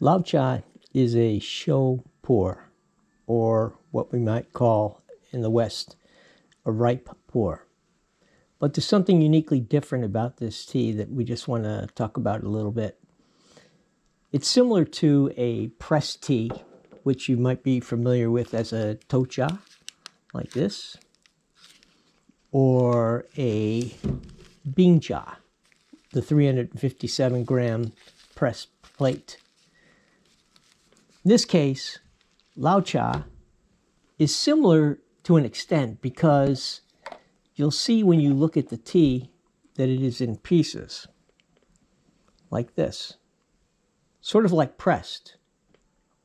Lao Cha is a Shou Pu'er, or what we might call in the West a ripe pu'er. But there's something uniquely different about this tea that we just want to talk about a little bit. It's similar to a pressed tea, which you might be familiar with as a Shou Cha, like this, or a Bing Cha, the 357 gram pressed plate. In this case, Lao Cha is similar to an extent because you'll see when you look at the tea that it is in pieces, like this. Sort of like pressed,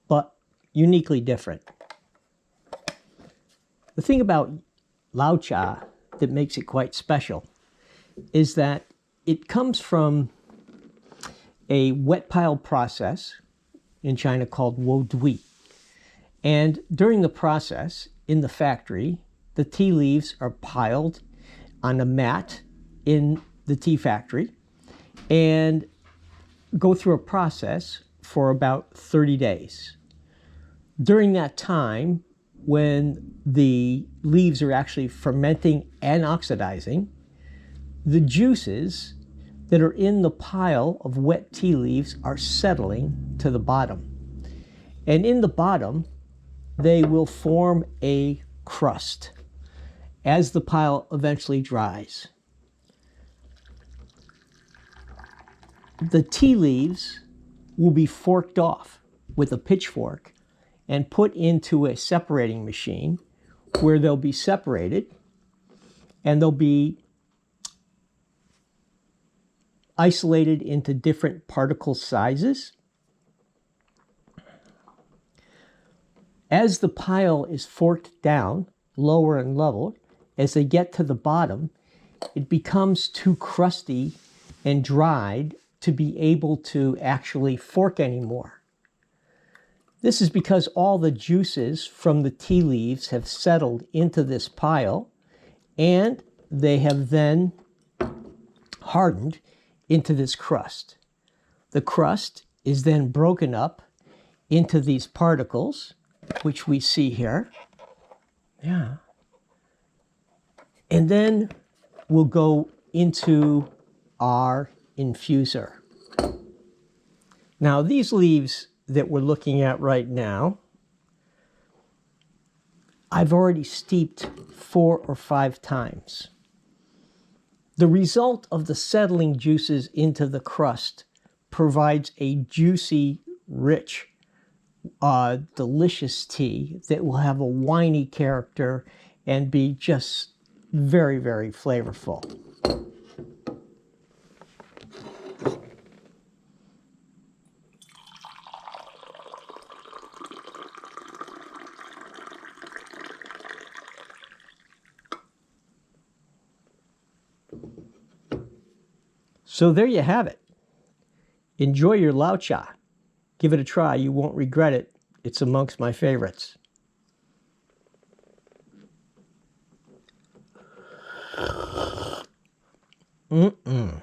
but uniquely different. The thing about Lao Cha that makes it quite special is that it comes from a wet pile process in China called wo dui. And during the process in the factory, the tea leaves are piled on a mat in the tea factory and go through a process for about 30 days. During that time, when the leaves are actually fermenting and oxidizing, the juices that are in the pile of wet tea leaves are settling to the bottom. And in the bottom, they will form a crust as the pile eventually dries. The tea leaves will be forked off with a pitchfork and put into a separating machine where they'll be separated and they'll be isolated into different particle sizes. As the pile is forked down, lower and level, as they get to the bottom, it becomes too crusty and dried to be able to actually fork anymore. This is because all the juices from the tea leaves have settled into this pile and they have then hardened into this crust. The crust is then broken up into these particles, which we see here. Yeah. And then we'll go into our infuser. Now, these leaves that we're looking at right now, I've already steeped 4 or 5 times. The result of the settling juices into the crust provides a juicy, rich, delicious tea that will have a winey character and be just very, very flavorful. So there you have it. Enjoy your Lao Cha. Give it a try. You won't regret it. It's amongst my favorites. Mm-mm.